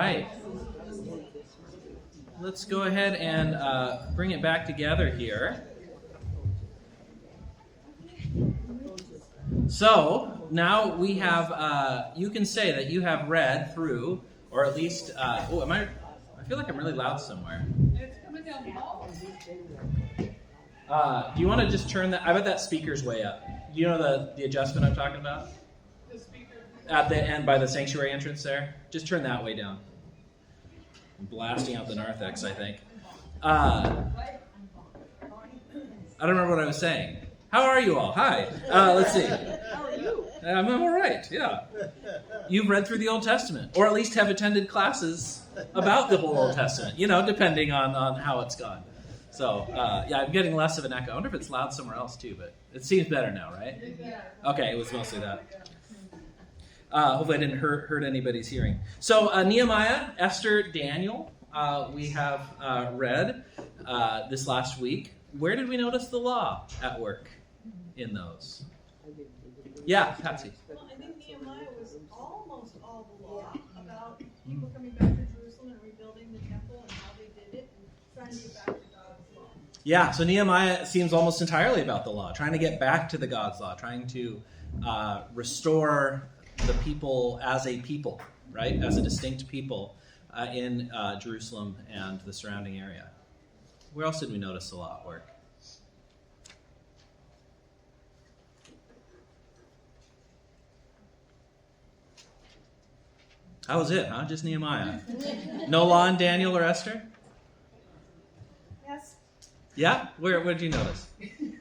right. Let's go ahead and bring it back together here. So now we have, you can say that you have read through, or at least, I feel like I'm really loud somewhere. It's coming down the hall. Do you want to just turn that, I bet that speaker's way up. Do you know the adjustment I'm talking about? The speaker. At the end by the sanctuary entrance there? Just turn that way down. I'm blasting out the narthex, I think. I don't remember what I was saying. How are you all? Hi. Let's see. How are you? I'm all right, yeah. You've read through the Old Testament, or at least have attended classes about the whole Old Testament, depending on how it's gone. So, I'm getting less of an echo. I wonder if it's loud somewhere else, too, but it seems better now, right? Okay, it was mostly that. Hopefully I didn't hurt anybody's hearing. So, Nehemiah, Esther, Daniel, we have read this last week. Where did we notice the law at work in those? Yeah, Patsy. Well, I think Nehemiah was almost all the law about people coming back to Jerusalem and rebuilding the temple and how they did it and trying to get back to God's law. Yeah, so Nehemiah seems almost entirely about the law, trying to get back to the God's law, trying to restore the people as a people, right? As a distinct people in Jerusalem and the surrounding area. Where else did we notice the law at work? That was it, huh? Just Nehemiah. No law in Daniel or Esther? Yes. Yeah? Where did you notice? You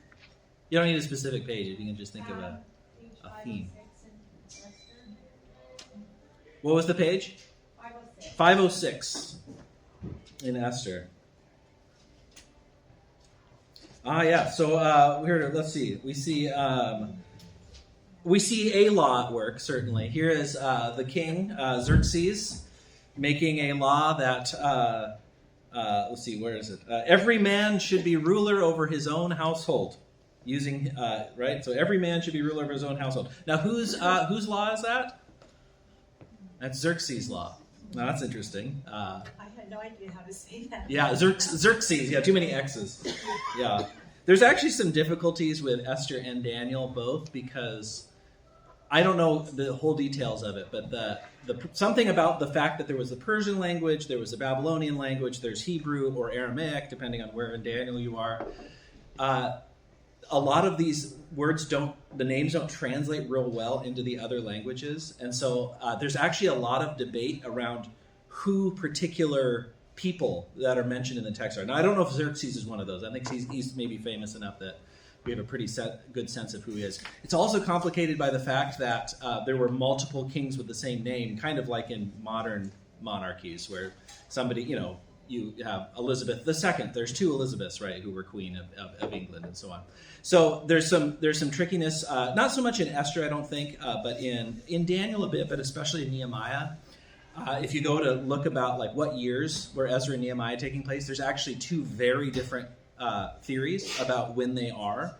don't need a specific page. If you can just think of a theme. What was the page? 506. 506 in Esther. Yeah. So here, let's see. We see a law at work. Certainly, here is the king Xerxes making a law that let's see, where is it? Every man should be ruler over his own household. Using right. So every man should be ruler over his own household. Now, whose law is that? That's Xerxes' law. Now, that's interesting. I had no idea how to say that. Yeah, Xerxes. Yeah, too many X's. Yeah. There's actually some difficulties with Esther and Daniel both because I don't know the whole details of it, but the something about the fact that there was the Persian language, there was the Babylonian language, there's Hebrew or Aramaic, depending on where in Daniel you are. A lot of these words the names don't translate real well into the other languages. And so there's actually a lot of debate around who particular people that are mentioned in the text are. Now, I don't know if Xerxes is one of those. I think he's maybe famous enough that we have a pretty good sense of who he is. It's also complicated by the fact that there were multiple kings with the same name, kind of like in modern monarchies where somebody, you have Elizabeth II. There's two Elizabeths, right, who were queen of England and so on. So there's some trickiness, not so much in Esther, I don't think, but in Daniel a bit, but especially in Nehemiah. If you go to look about like what years were Ezra and Nehemiah taking place, there's actually two very different theories about when they are.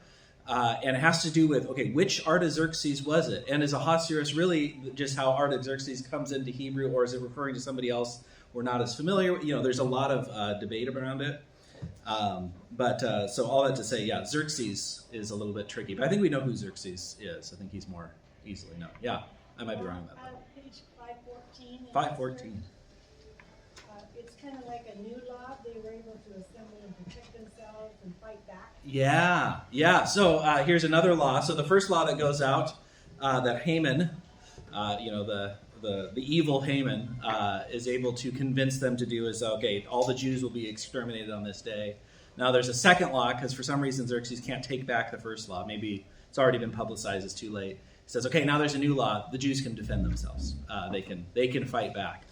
And it has to do with, which Artaxerxes was it? And is Ahasuerus really just how Artaxerxes comes into Hebrew, or is it referring to somebody else we're not as familiar with? There's a lot of debate around it. So all that to say, yeah, Xerxes is a little bit tricky. But I think we know who Xerxes is. I think he's more easily known. Yeah, I might be wrong about that. Page 514. 514. It's kind of like a new law. They were able to assemble and protect themselves and fight back. Yeah. So here's another law. So the first law that goes out that Haman, the evil Haman, is able to convince them to do is, all the Jews will be exterminated on this day. Now there's a second law because for some reason Xerxes can't take back the first law. Maybe it's already been publicized, it's too late. He says, now there's a new law. The Jews can defend themselves. They can fight back.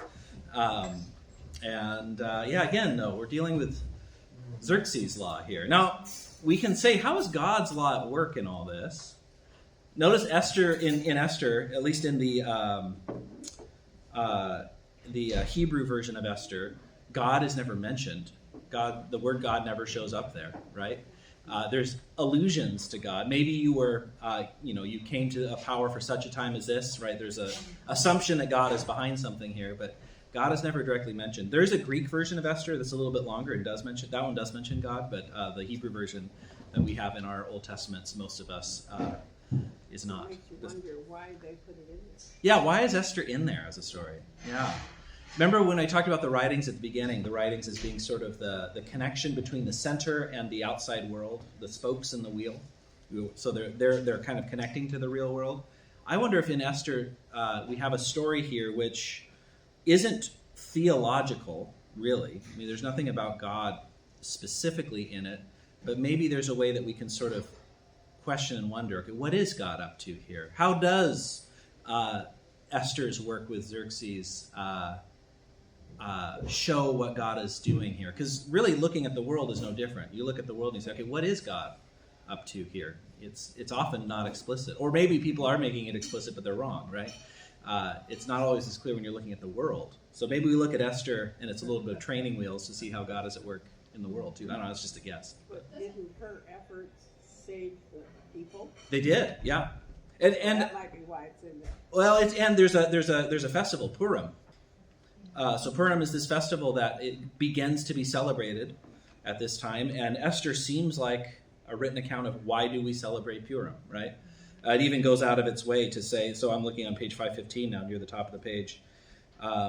Again, though, we're dealing with Xerxes' law here. Now, we can say, how is God's law at work in all this? Notice Esther, in Esther, at least in the Hebrew version of Esther, God is never mentioned. The word God never shows up there, right? There's allusions to God. Maybe you were, you came to a power for such a time as this, right? There's a assumption that God is behind something here, but God is never directly mentioned. There's a Greek version of Esther that's a little bit longer and does mention that one does mention God, but the Hebrew version that we have in our Old Testaments, most of us is not. Makes you wonder why they put it in there. Yeah, why is Esther in there as a story? Yeah. Remember when I talked about the writings at the beginning, the writings as being sort of the connection between the center and the outside world, the spokes in the wheel. So they're kind of connecting to the real world. I wonder if in Esther we have a story here which isn't theological, really. I mean, there's nothing about God specifically in it, but maybe there's a way that we can sort of question and wonder, okay, what is God up to here? How does Esther's work with Xerxes show what God is doing here? Because really looking at the world is no different. You look at the world and you say, okay, what is God up to here? It's often not explicit. Or maybe people are making it explicit, but they're wrong, right? It's not always as clear when you're looking at the world. So maybe we look at Esther and it's a little bit of training wheels to see how God is at work in the world too. I don't know, it's just a guess. But didn't her efforts save the people? They did, yeah. And That might be why it's in there. well, there's a festival, Purim. So Purim is this festival that it begins to be celebrated at this time, and Esther seems like a written account of why do we celebrate Purim, right? It even goes out of its way to say, so I'm looking on page 515 now, near the top of the page.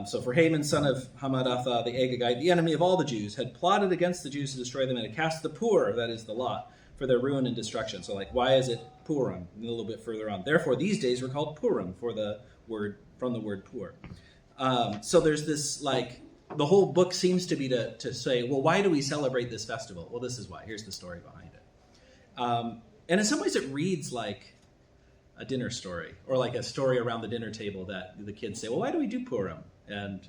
So for Haman, son of Hammedatha, the Agagite, the enemy of all the Jews, had plotted against the Jews to destroy them and had cast the pur, that is the lot, for their ruin and destruction. So like, why is it Purim? A little bit further on. Therefore, these days were called Purim, from the word pur. So there's this, like, the whole book seems to be to say, well, why do we celebrate this festival? Well, this is why. Here's the story behind it. And in some ways it reads like a dinner story, or like a story around the dinner table that the kids say, well, why do we do Purim? And,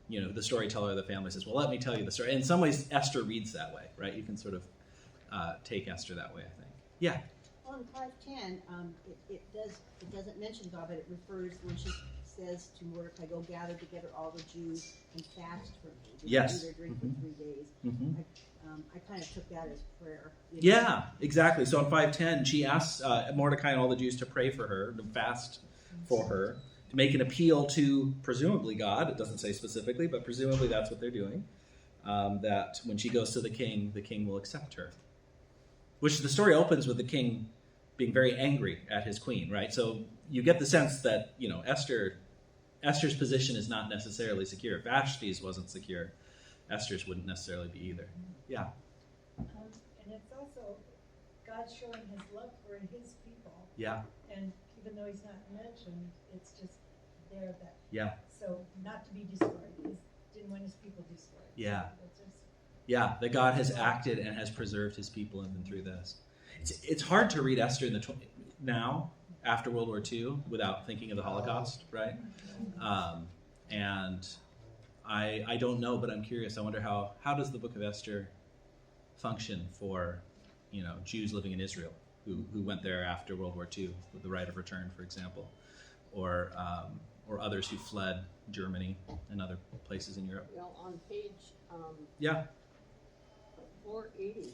the storyteller of the family says, well, let me tell you the story. In some ways, Esther reads that way, right? You can sort of take Esther that way, I think. Yeah. Well, in 5:10, it doesn't mention God, but it refers when she says to Mordecai, "Go gather together all the Jews and fast for me." Yes. Eat or drink Mhm. for 3 days. Mm-hmm. I kind of took that as prayer. Yeah, exactly. So in 5:10, she asks Mordecai and all the Jews to pray for her, to fast for her, to make an appeal to presumably God. It doesn't say specifically, but presumably that's what they're doing. That when she goes to the king will accept her. Which the story opens with the king being very angry at his queen, right? So you get the sense that, Esther's position is not necessarily secure. If Vashti's wasn't secure, Esther's wouldn't necessarily be either. Yeah. And it's also God showing his love for his people. Yeah. And even though he's not mentioned, it's just there that, Yeah. so not to be destroyed. He didn't want his people destroyed. Yeah. So it's just, Yeah, that God has acted and has preserved his people even through this. It's hard to read Esther in now, after World War II, without thinking of the Holocaust, right? And I don't know, but I'm curious. I wonder how does the book of Esther function for, Jews living in Israel who went there after World War II with the right of return, for example, or others who fled Germany and other places in Europe. Well, on page Yeah. 480,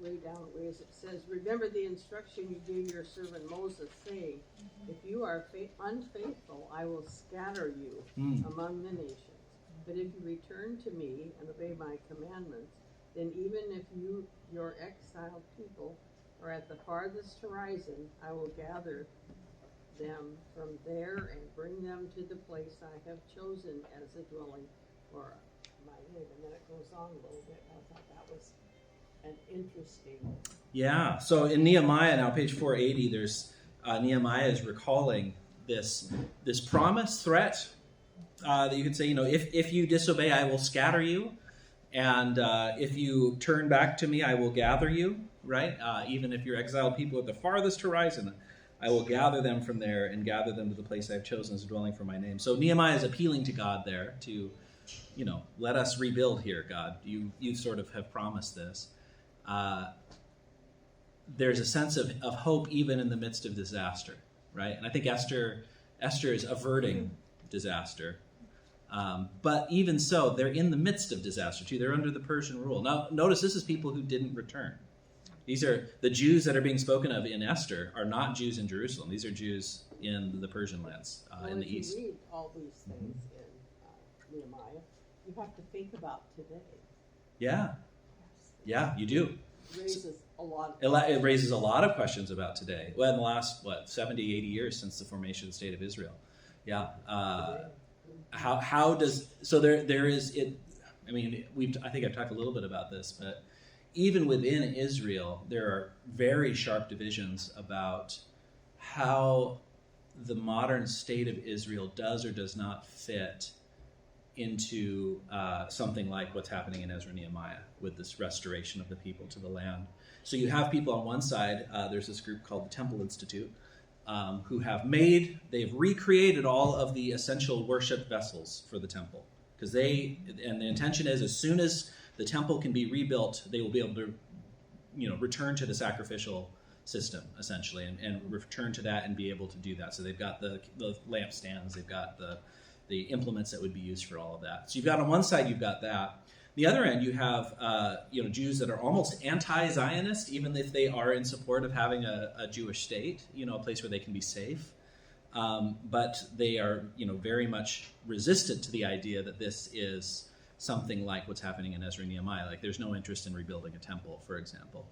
way down ways, it says, "Remember the instruction you gave your servant Moses, saying, if you are unfaithful, I will scatter you among the nations. But if you return to me and obey my commandments, then even if your exiled people are at the farthest horizon, I will gather them from there and bring them to the place I have chosen as a dwelling for my name." And then it goes on a little bit. I thought that was an interesting. Yeah. So in Nehemiah now, page 480, there's Nehemiah is recalling this promise threat that you could say, if you disobey, I will scatter you, and if you turn back to me, I will gather you. Right? Even if you're exiled people at the farthest horizon, I will gather them from there and gather them to the place I have chosen as a dwelling for my name. So Nehemiah is appealing to God there to, let us rebuild here, God. You sort of have promised this. There's a sense of hope even in the midst of disaster, right? And I think Esther is averting disaster. But even so, they're in the midst of disaster too. They're under the Persian rule. Now, notice this is people who didn't return. These are the Jews that are being spoken of in Esther are not Jews in Jerusalem. These are Jews in the Persian lands in the east. You read all these things in Nehemiah, you have to think about today. Yeah, you do. Raises a lot It raises a lot of questions about today. Well, in the last 70, 80 years since the formation of the state of Israel. Yeah. How does there is it? I mean, I think I've talked a little bit about this, but even within Israel, there are very sharp divisions about how the modern state of Israel does or does not fit into something like what's happening in Ezra Nehemiah with this restoration of the people to the land. So you have people on one side, there's this group called the Temple Institute, who they've recreated all of the essential worship vessels for the temple. And the intention is, as soon as the temple can be rebuilt, they will be able to, return to the sacrificial system, essentially, and return to that and be able to do that. So they've got the lampstands, they've got the implements that would be used for all of that. So you've got on one side, you've got that. The other end, you have Jews that are almost anti-Zionist, even if they are in support of having a Jewish state, a place where they can be safe. But they are, very much resistant to the idea that this is something like what's happening in Ezra and Nehemiah. Like, there's no interest in rebuilding a temple, for example.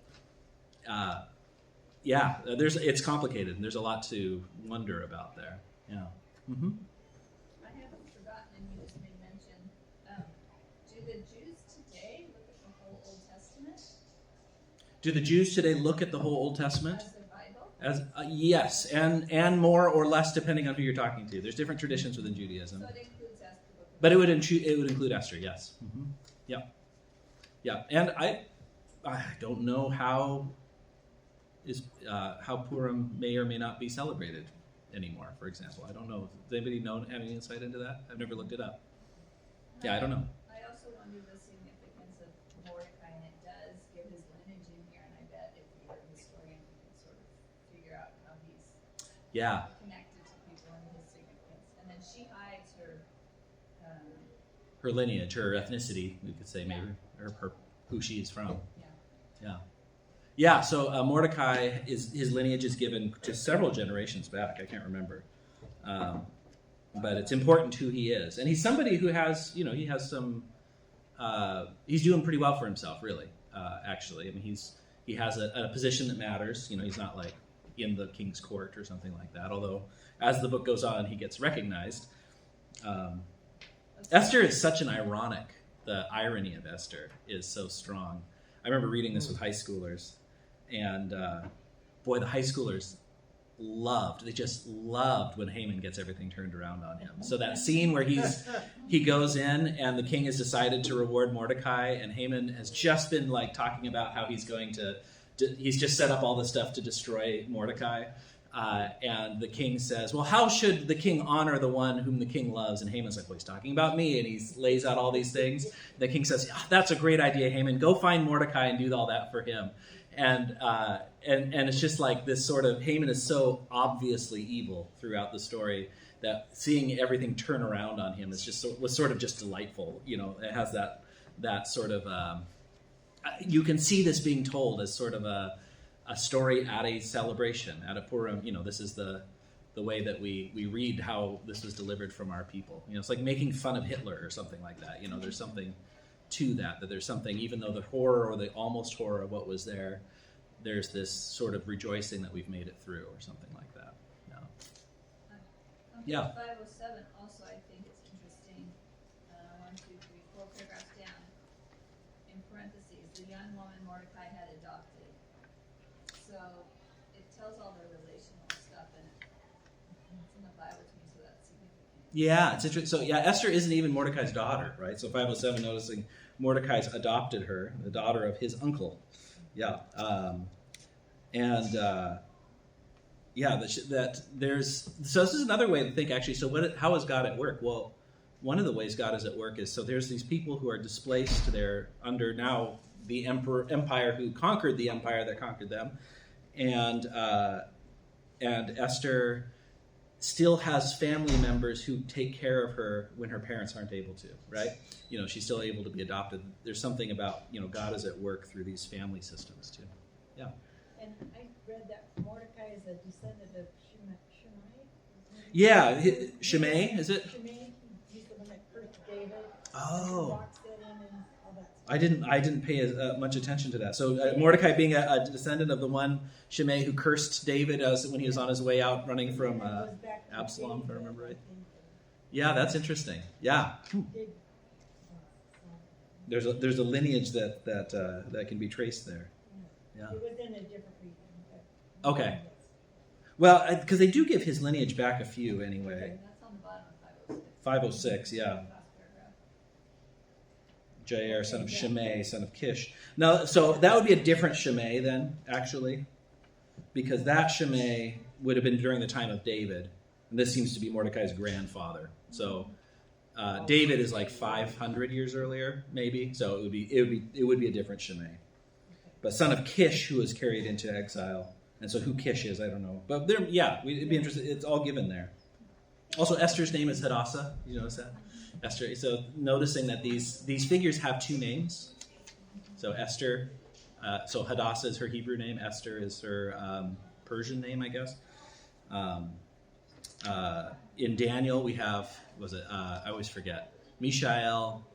It's complicated, and there's a lot to wonder about there. Yeah. Mm-hmm. I haven't forgotten, and you just made mention, do the Jews today look at the whole Old Testament Do the Jews today look at the whole Old Testament? as the Bible? Yes, and more or less depending on who you're talking to. There's different traditions within Judaism. So it includes Esther. But it would include Esther, yes. Mm-hmm. Yeah. And I don't know how Purim may or may not be celebrated anymore, for example. I don't know. Does anybody have any insight into that? I've never looked it up. Yeah, I don't know. I also wonder the significance of Mordecai, and it does give his lineage in here, and I bet if you're a historian, you can sort of figure out how he's connected to people and his significance. And then she hides her lineage, her ethnicity, we could say, maybe, or who she is from. Yeah. So Mordecai his lineage is given to several generations back. I can't remember, but it's important who he is, and he's somebody who has, he has some. He's doing pretty well for himself, really. Actually, I mean, he has a position that matters. He's not like in the king's court or something like that. Although, as the book goes on, he gets recognized. Esther is such an ironic. The irony of Esther is so strong. I remember reading this with high schoolers, and the high schoolers they just loved when Haman gets everything turned around on him. So that scene where he goes in and the king has decided to reward Mordecai, and Haman has just been like talking about how he's going to he's just set up all this stuff to destroy Mordecai. And the king says, well, how should the king honor the one whom the king loves? And Haman's like, well, he's talking about me. And he lays out all these things. The king says, that's a great idea, Haman. Go find Mordecai and do all that for him. And it's just like this sort of, Haman is so obviously evil throughout the story that seeing everything turn around on him was sort of just delightful. It has that sort of, you can see this being told as sort of a story at a celebration, at a Purim. This is the way that we read how this was delivered from our people. It's like making fun of Hitler or something like that. There's something to that there's something, even though the horror or the almost horror of what was there's this sort of rejoicing that we've made it through or something like that. Yeah. 507 also, I think it's interesting. 1, 2, 3, 4 paragraphs down. In parentheses, the young woman Mordecai had adopted. So it tells all their relational stuff, and it's in the Bible to me, so that's significant. Yeah, it's interesting. So Esther isn't even Mordecai's daughter, right? So 507, noticing Mordecai's adopted her, the daughter of his uncle. Yeah, that there's. So this is another way to think, actually. So how is God at work? Well, one of the ways God is at work is, so there's these people who are displaced. They're under now the empire who conquered the empire that conquered them, and Esther still has family members who take care of her when her parents aren't able to, right? She's still able to be adopted. There's something about, God is at work through these family systems too. Yeah. And I read that Mordecai is a descendant of Shimei. Yeah, Shimei, is it? Shimei, he's the one that cursed David. Oh. Rocks that in and all that stuff. I didn't pay much attention to that. So Mordecai being a descendant of the one Shimei who cursed David when he was on his way out running from And that goes back to Absalom, if I David, remember right. think, Yeah, that's interesting. Yeah, and David. there's a lineage that can be traced there. Yeah. It was in a different region. But Okay. Well, because they do give his lineage back a few anyway. And that's on the bottom of 506. 506, yeah. Last paragraph. Jair, son of Shimei, son of Kish. Now, so that would be a different Shimei then, actually, because that Shimei would have been during the time of David, and this seems to be Mordecai's grandfather. So David is like 500 years earlier, maybe. So it would be a different Shimei. But son of Kish, who was carried into exile, and so who Kish is, I don't know. But there, yeah, it'd be interesting. It's all given there. Also, Esther's name is Hadassah. You notice that? Esther. So noticing that these figures have two names. So Esther, so Hadassah is her Hebrew name. Esther is her Persian name, I guess. In Daniel, we have, I always forget, Mishael,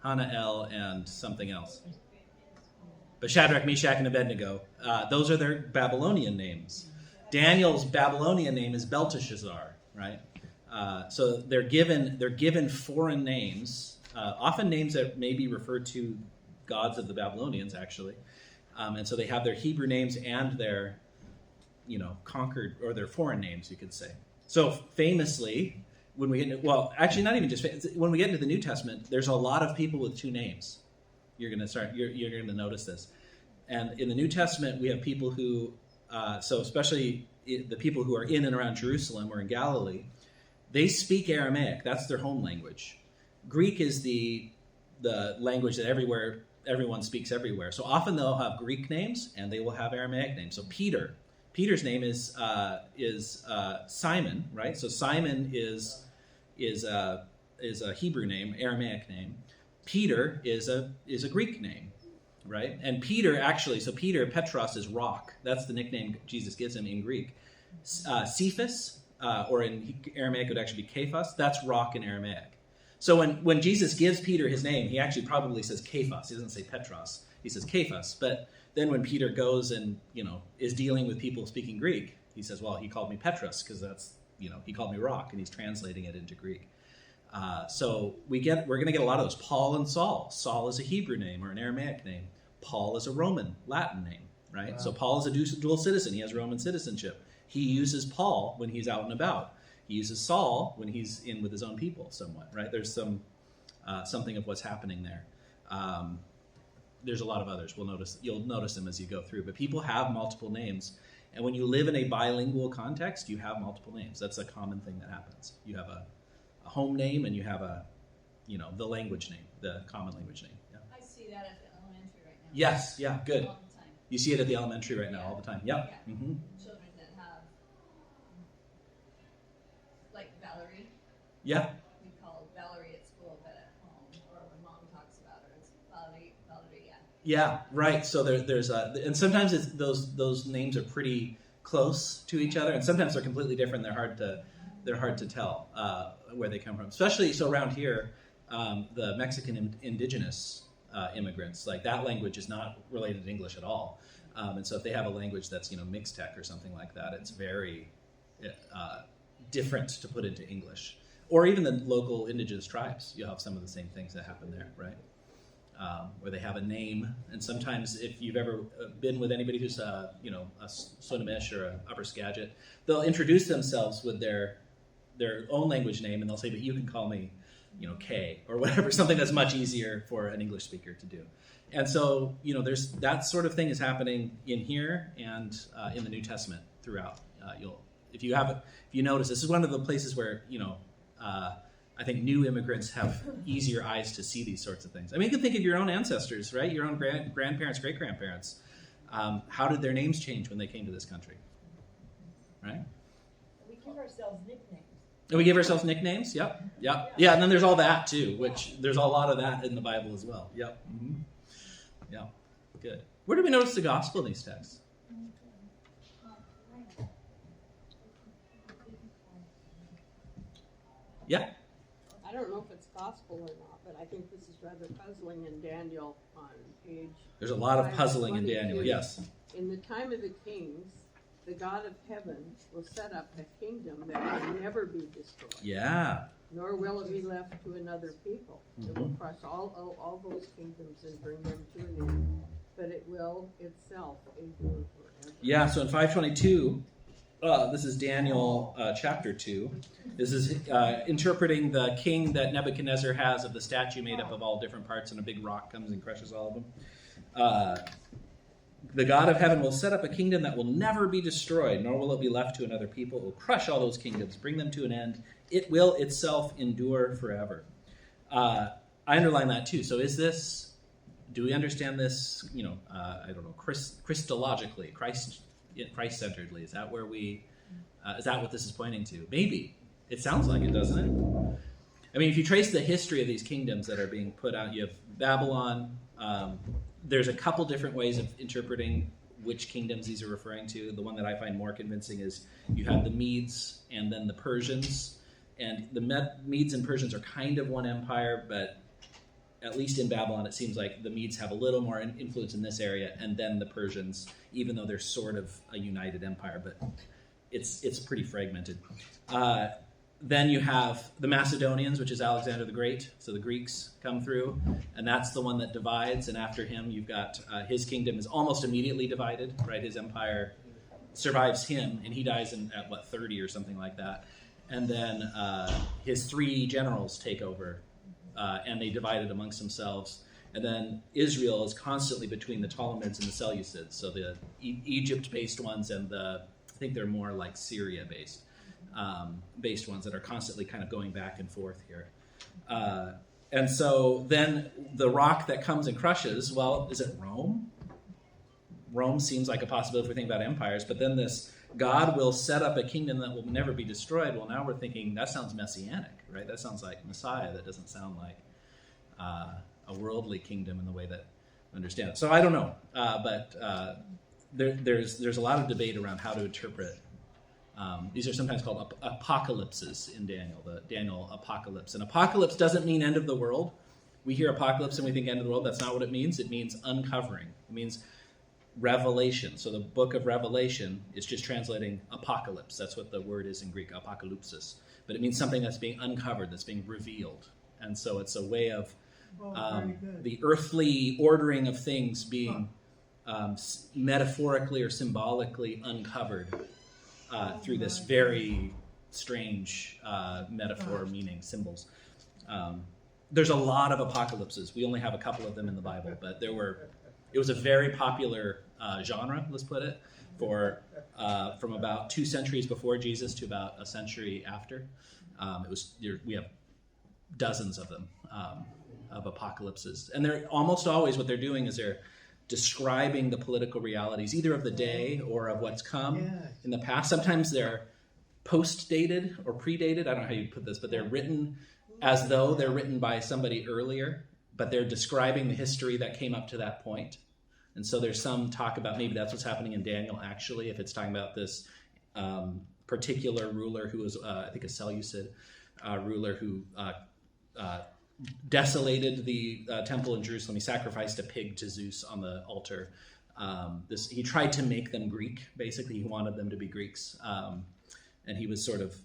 Hanael, and something else. But Shadrach, Meshach, and Abednego, those are their Babylonian names. Daniel's Babylonian name is Belteshazzar, right? So they're given foreign names, often names that may be referred to gods of the Babylonians, actually. And so they have their Hebrew names and their, conquered, or their foreign names, you could say. So famously, when we get into, well, actually not even just, when we get into the New Testament, there's a lot of people with two names. You're going to notice this. And in the New Testament, we have people who, so especially the people who are in and around Jerusalem or in Galilee, they speak Aramaic. That's their home language. Greek is the language that everyone speaks everywhere. So often they'll have Greek names and they will have Aramaic names. So Peter's name is Simon, right? So Simon is a Hebrew name, Aramaic name. Peter is a Greek name, right? And Peter actually, so Peter, Petros is rock. That's the nickname Jesus gives him in Greek. Cephas, or in Aramaic it would actually be Cephas. That's rock in Aramaic. So when Jesus gives Peter his name, he actually probably says Cephas. He doesn't say Petros. He says Cephas. But then when Peter goes and is dealing with people speaking Greek, he says, well, he called me Petros because that's he called me rock, and he's translating it into Greek. So we're going to get a lot of those. Paul and Saul. Saul is a Hebrew name or an Aramaic name. Paul is a Roman, Latin name, right? Wow. So Paul is a dual citizen. He has Roman citizenship. He uses Paul when he's out and about. He uses Saul when he's in with his own people somewhat, right? There's something of what's happening there. There's a lot of others. You'll notice them as you go through. But people have multiple names. And when you live in a bilingual context, you have multiple names. That's a common thing that happens. You have a home name and you have the language name, the common language name. Yeah. I see that at the elementary right now. Yes, yeah, good. All the time. You see it at the elementary right now all the time. Yep. Yeah. Mm-hmm. Children that have, like Valerie. Yeah. We call Valerie at school, but at home, or when mom talks about her, it's Valerie, yeah. Yeah, right. So there's and sometimes those names are pretty close to each other, and sometimes they're completely different. They're hard to tell where they come from. Especially so around here, the Mexican indigenous immigrants, like that language is not related to English at all. And so if they have a language that's Mixtec or something like that, it's very different to put into English. Or even the local indigenous tribes, you'll have some of the same things that happen there, right? Where they have a name, and sometimes if you've ever been with anybody who's a Swinomish or a Upper Skagit, they'll introduce themselves with their own language name, and they'll say, but you can call me, K or whatever, something that's much easier for an English speaker to do. And so, there's that sort of thing is happening in here and in the New Testament throughout. If you notice, this is one of the places where, I think new immigrants have easier eyes to see these sorts of things. I mean, you can think of your own ancestors, right? Your own grandparents, great-grandparents. How did their names change when they came to this country? Right? We give ourselves nicknames. And we give ourselves nicknames? Yep. Yeah, and then there's all that, too, which there's a lot of that in the Bible as well. Yep. Mm-hmm. Yeah, good. Where do we notice the gospel in these texts? Yeah. I don't know if it's gospel or not, but I think this is rather puzzling in Daniel on page. There's a lot of puzzling in 5:22. Daniel. Yes. In the time of the kings, the God of heaven will set up a kingdom that will never be destroyed, Yeah. nor will it be left to another people. It will crush all those kingdoms and bring them to an end, but it will itself endure forever. Yeah. So in 522, this is Daniel chapter 2. This is interpreting the king that Nebuchadnezzar has of the statue made up of all different parts, and a big rock comes and crushes all of them. The God of heaven will set up a kingdom that will never be destroyed, nor will it be left to another people. It will crush all those kingdoms, bring them to an end. It will itself endure forever. I underline that too. So do we understand this, I don't know, Christologically, Christ-centeredly? Is that is that what this is pointing to? Maybe. It sounds like it, doesn't it? I mean, if you trace the history of these kingdoms that are being put out, you have Babylon. There's a couple different ways of interpreting which kingdoms these are referring to. The one that I find more convincing is you have the Medes and then the Persians. And the Medes and Persians are kind of one empire, but at least in Babylon, it seems like the Medes have a little more influence in this area, and then the Persians, even though they're sort of a united empire, but it's pretty fragmented. Then you have the Macedonians, which is Alexander the Great. So the Greeks come through, and that's the one that divides. And after him, you've got his kingdom is almost immediately divided, right? His empire survives him, and he dies at 30 or something like that. And then his 3 generals take over, and they divide it amongst themselves. And then Israel is constantly between the Ptolemies and the Seleucids, so the Egypt-based ones and I think they're more like Syria-based. Based ones that are constantly kind of going back and forth here. And so then the rock that comes and crushes, well, is it Rome? Rome seems like a possibility if we think about empires, but then this God will set up a kingdom that will never be destroyed. Well, now we're thinking that sounds messianic, right? That sounds like Messiah. That doesn't sound like a worldly kingdom in the way that I understand it. So I don't know, but there's a lot of debate around how to interpret. These are sometimes called apocalypses in Daniel, the Daniel apocalypse. And apocalypse doesn't mean end of the world. We hear apocalypse and we think end of the world. That's not what it means. It means uncovering. It means revelation. So the book of Revelation is just translating apocalypse. That's what the word is in Greek, apokalypsis. But it means something that's being uncovered, that's being revealed. And so it's a way of the earthly ordering of things being metaphorically or symbolically uncovered. Through this very strange metaphor, meaning symbols. There's a lot of apocalypses. We only have a couple of them in the Bible, but it was a very popular genre, let's put it, from about 2 centuries before Jesus to about a century after. We have dozens of them, of apocalypses. And they're almost always what they're doing is they're describing the political realities, either of the day or of what's come in the past. Sometimes they're post-dated or predated. I don't know how you put this, but they're written as though they're written by somebody earlier, but they're describing the history that came up to that point. And so there's some talk about maybe that's what's happening in Daniel, actually, if it's talking about this particular ruler who was, I think, a Seleucid ruler who desolated the temple in Jerusalem. He sacrificed a pig to Zeus on the altar. He tried to make them Greek. Basically, he wanted them to be Greeks, and he was sort of.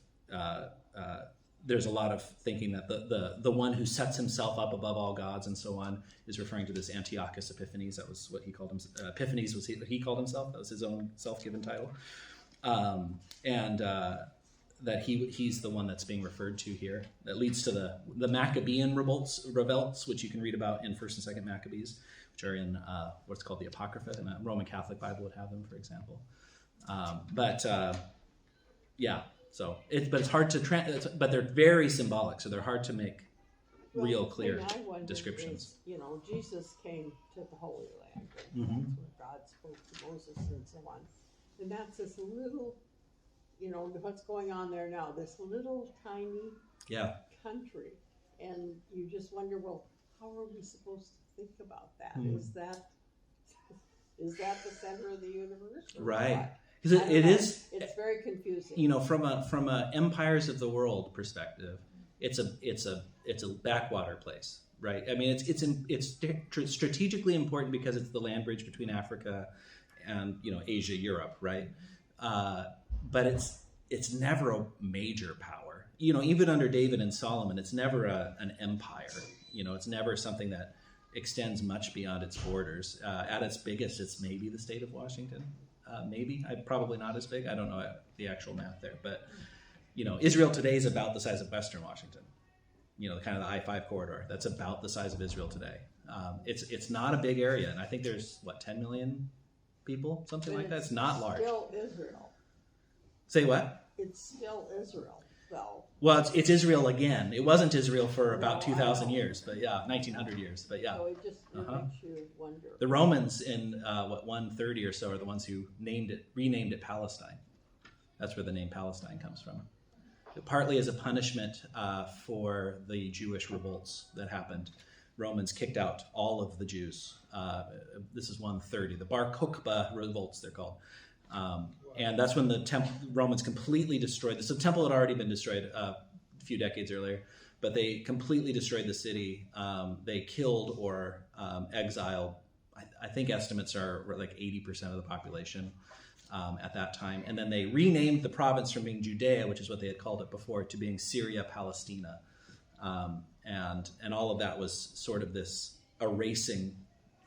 There's a lot of thinking that the one who sets himself up above all gods and so on is referring to this Antiochus Epiphanes. That was what he called him. Epiphanes was what he called himself. That was his own self-given title, that he's the one that's being referred to here. That leads to the Maccabean revolts, which you can read about in 1st and 2nd Maccabees, which are in what's called the Apocrypha. And the Roman Catholic Bible would have them, for example. So it's hard to but they're very symbolic, so they're hard to make real clear descriptions. Is, Jesus came to the Holy Land. Mm-hmm. That's where God spoke to Moses and so on. And that's this little, what's going on there now, this little tiny country. And you just wonder, well, how are we supposed to think about that? Mm. Is that the center of the universe? Right. Because it is. It's very confusing. From a empires of the world perspective, it's a backwater place, right? I mean, it's strategically important because it's the land bridge between Africa and Asia, Europe, right? But it's never a major power. Even under David and Solomon, it's never an empire. It's never something that extends much beyond its borders. At its biggest, it's maybe the state of Washington. Maybe. Probably not as big. I don't know the actual math there. But, Israel today is about the size of Western Washington. Kind of the I-5 corridor. That's about the size of Israel today. It's not a big area. And I think there's, 10 million people? Something like that. It's not large. Still Israel. Say what? It's still Israel, though. Well, it's Israel again. It wasn't Israel for about 2,000 years, but 1,900 years, but yeah. So it just makes you wonder. The Romans in 130 or so are the ones who renamed it Palestine. That's where the name Palestine comes from. Partly as a punishment for the Jewish revolts that happened. Romans kicked out all of the Jews. This is 130, the Bar Kokhba revolts, they're called. And that's when the Romans completely destroyed this. The temple had already been destroyed a few decades earlier, but they completely destroyed the city. They killed or exiled, I think estimates are like 80% of the population at that time. And then they renamed the province from being Judea, which is what they had called it before, to being Syria Palestina. And all of that was sort of this erasing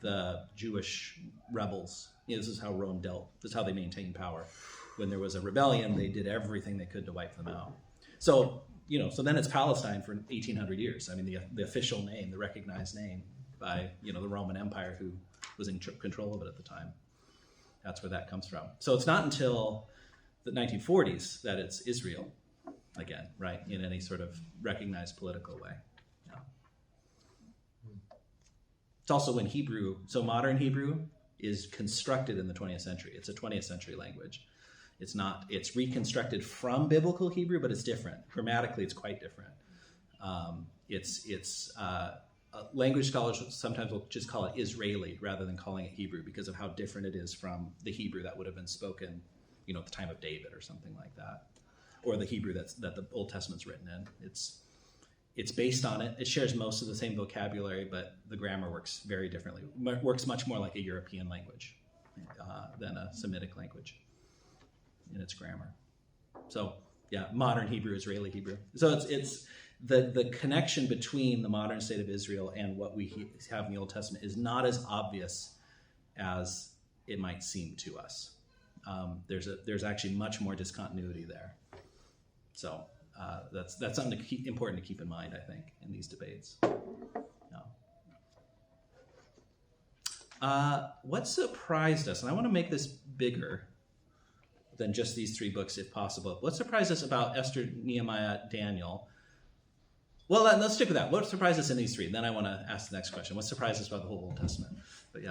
the Jewish rebels. This is how Rome dealt. This is how they maintained power. When there was a rebellion, they did everything they could to wipe them out. So then it's Palestine for 1,800 years. I mean, the official name, the recognized name by, the Roman Empire who was in control of it at the time. That's where that comes from. So it's not until the 1940s that it's Israel again, right, in any sort of recognized political way. Yeah. It's also when modern Hebrew is constructed in the 20th century. It's a 20th century language. It's reconstructed from biblical Hebrew, but it's different. Grammatically, it's quite different. Language scholars sometimes will just call it Israeli rather than calling it Hebrew because of how different it is from the Hebrew that would have been spoken, at the time of David or something like that, or the Hebrew that the Old Testament's written in. It's based on it. It shares most of the same vocabulary, but the grammar works very differently. Works much more like a European language than a Semitic language in its grammar. So, modern Hebrew, Israeli Hebrew. So it's the connection between the modern state of Israel and what we have in the Old Testament is not as obvious as it might seem to us. There's actually much more discontinuity there. So that's something important to keep in mind, I think, in these debates. What surprised us, and I want to make this bigger than just these three books if possible. What surprised us about Esther, Nehemiah, Daniel? Well, let's stick with that. What surprised us in these three? Then I want to ask the next question. What surprised us about the whole Old Testament? But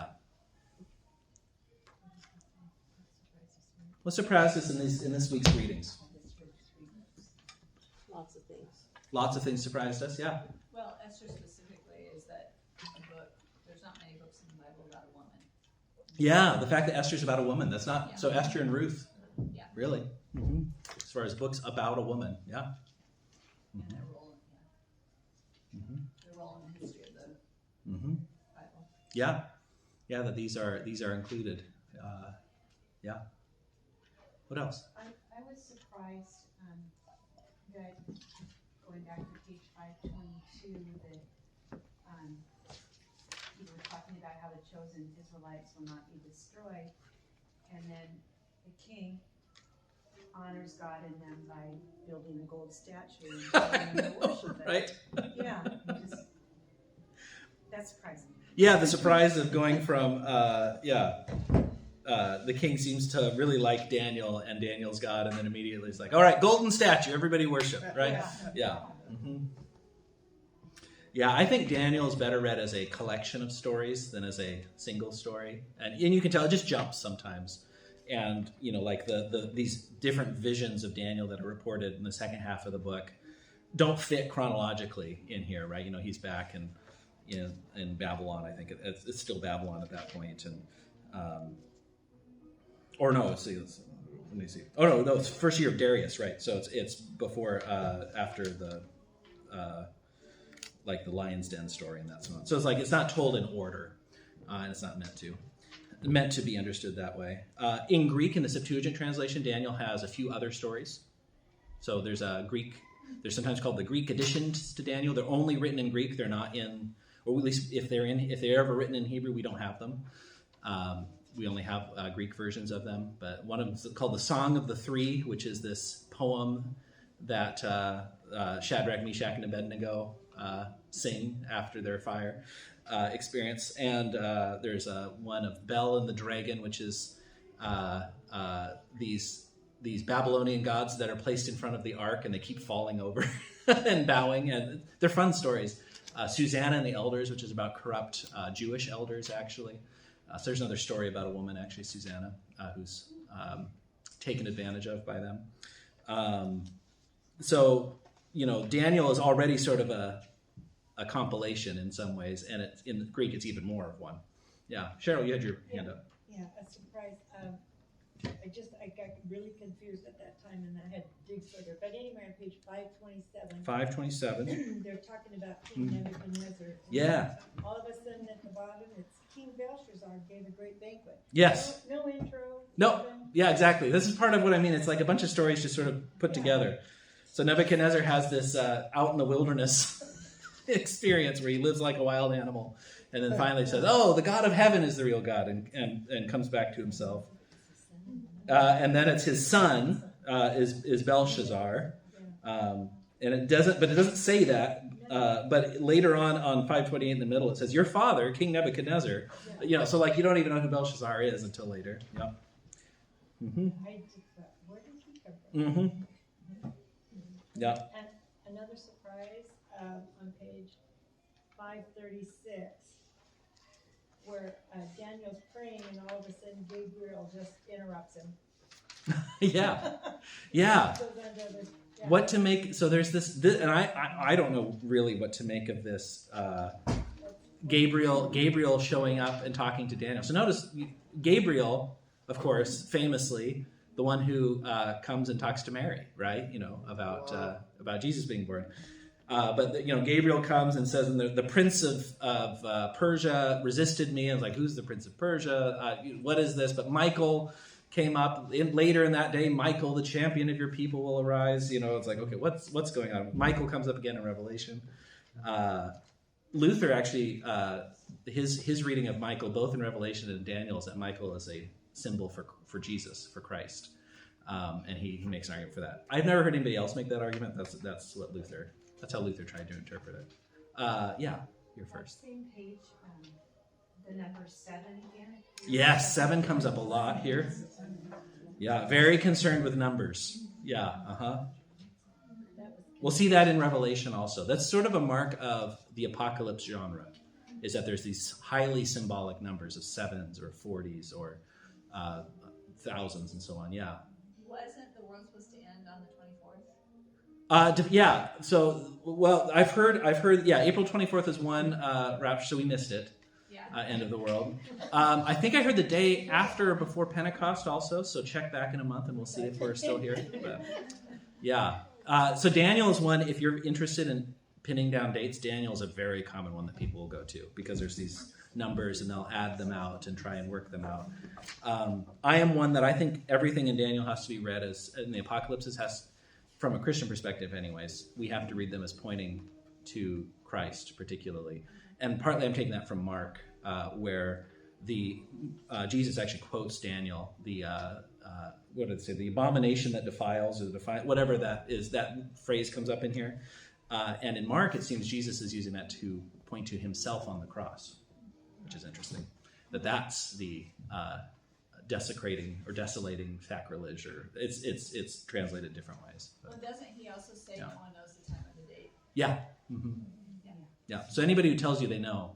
what surprised us in this week's readings? Lots of things. Lots of things surprised us, yeah. Well, Esther specifically is that there's not many books in the Bible about a woman. Yeah, the fact that Esther's about a woman. That's not, Yeah. so Esther and Ruth, Yeah. really. Mm-hmm. As far as books about a woman, yeah. And their role in the history of the Bible. Yeah, that these are included. What else? I was surprised that going back to page 522 that you were talking about how the chosen Israelites will not be destroyed, and then the king honors God in them by building a gold statue and telling them to worship it. Right? Yeah, that's surprising. Yeah, the surprise of going from, the king seems to really like Daniel and Daniel's God, and then immediately it's like, all right, golden statue, everybody worship, right? Yeah. Mm-hmm. Yeah, I think Daniel is better read as a collection of stories than as a single story. And you can tell it just jumps sometimes. And, like these different visions of Daniel that are reported in the second half of the book don't fit chronologically in here, right? He's back in Babylon. I think it's still Babylon at that point. And, or no, let me see. Oh, no, it's first year of Darius, right? So it's before, after the like the Lion's Den story and that's so it's like it's not told in order, and it's not meant to be understood that way. In Greek, in the Septuagint translation, Daniel has a few other stories. So there's they're sometimes called the Greek additions to Daniel. They're only written in Greek. They're not in, or at least if they're ever written in Hebrew, we don't have them. We only have Greek versions of them. But one of them is called the Song of the Three, which is this poem that Shadrach, Meshach, and Abednego sing after their fire experience. And there's one of Bel and the Dragon, which is these Babylonian gods that are placed in front of the ark and they keep falling over and bowing, and they're fun stories. Susanna and the Elders, which is about corrupt Jewish elders, actually. So there's another story about a woman, actually, Susanna, who's taken advantage of by them. So, Daniel is already sort of a compilation in some ways, and in Greek it's even more of one. Yeah, Cheryl, you had your hand up. Yeah, a surprise. I got really confused at that time and I had to dig further. But anyway, on page 527. 527. They're talking about King Nebuchadnezzar. Yeah. All of a sudden at the bottom, it's King Belshazzar gave a great banquet. Yes. No intro. No. nothing. Yeah, exactly. This is part of what I mean. It's like a bunch of stories just sort of put together. So Nebuchadnezzar has this out in the wilderness experience where he lives like a wild animal, and then finally says, "Oh, the God of heaven is the real God," and comes back to himself. And then it's his son is Belshazzar, and it doesn't say that. But later on 528 in the middle, it says, "Your father, King Nebuchadnezzar." So like you don't even know who Belshazzar is until later. Yeah. Mm-hmm. I just thought, where did he come from? Mm-hmm. Yeah. And another surprise on page 536, where Daniel's praying and all of a sudden Gabriel just interrupts him. Yeah. Yeah. Goes on to other- yeah. What to make? So there's this and I don't know really what to make of this. Gabriel showing up and talking to Daniel. So notice Gabriel, of course, famously the one who comes and talks to Mary, right? About Jesus being born. But Gabriel comes and says, and the prince of Persia resisted me. I was like, who's the prince of Persia? What is this? But Michael came up later in that day. Michael, the champion of your people, will arise. It's like, okay, what's going on? Michael comes up again in Revelation. Luther actually, his reading of Michael, both in Revelation and Daniel, is that Michael is a symbol for Jesus, for Christ, and he makes an argument for that. I've never heard anybody else make that argument. That's how Luther tried to interpret it. Yeah, you're first. Same page, the number 7 again. Yes, 7 comes up a lot here. Yeah, very concerned with numbers. Yeah, We'll see that in Revelation also. That's sort of a mark of the apocalypse genre, is that there's these highly symbolic numbers of 7s or 40s or thousands and so on. Yeah. Wasn't the world supposed to end on the 24th? Yeah. So, I've heard. Yeah, April 24th is one rapture, so we missed it. Yeah. End of the world. I think I heard the day after or before Pentecost also. So check back in a month and we'll see if we're still here. But, yeah. So Daniel is one. If you're interested in pinning down dates, Daniel is a very common one that people will go to because there's these numbers and they'll add them out and try and work them out. I am one that I think everything in Daniel has to be read as, in the apocalypses has, from a Christian perspective anyways, we have to read them as pointing to Christ particularly. And partly I'm taking that from Mark, where Jesus actually quotes Daniel, what did it say? The abomination that defiles, or whatever that is, that phrase comes up in here. And in Mark, it seems Jesus is using that to point to himself on the cross, which is interesting. That's the desecrating or desolating sacrilege, or it's translated different ways. But, Well, doesn't he also say Yeah. no one knows the time of the date? yeah. Mm-hmm. Yeah. So anybody who tells you they know,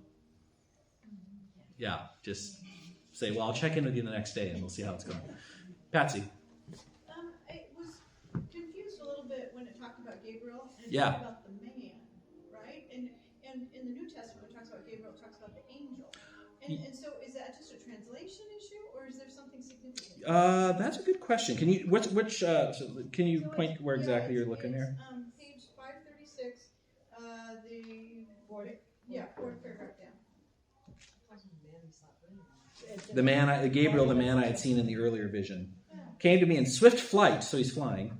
yeah, just say, well, I'll check in with you the next day and we'll see how it's going. Patsy. I was confused a little bit when it talked about Gabriel and it Yeah. talked about the man, right? And in the New Testament, when it talks about Gabriel, it talks about the angel. And so is that just a translation issue, or is there something significant? That's a good question. Can you can you point where exactly you're looking here? Page 536, Fourth paragraph down. The man, Gabriel, the man I had seen in the earlier vision, came to me in swift flight, so he's flying,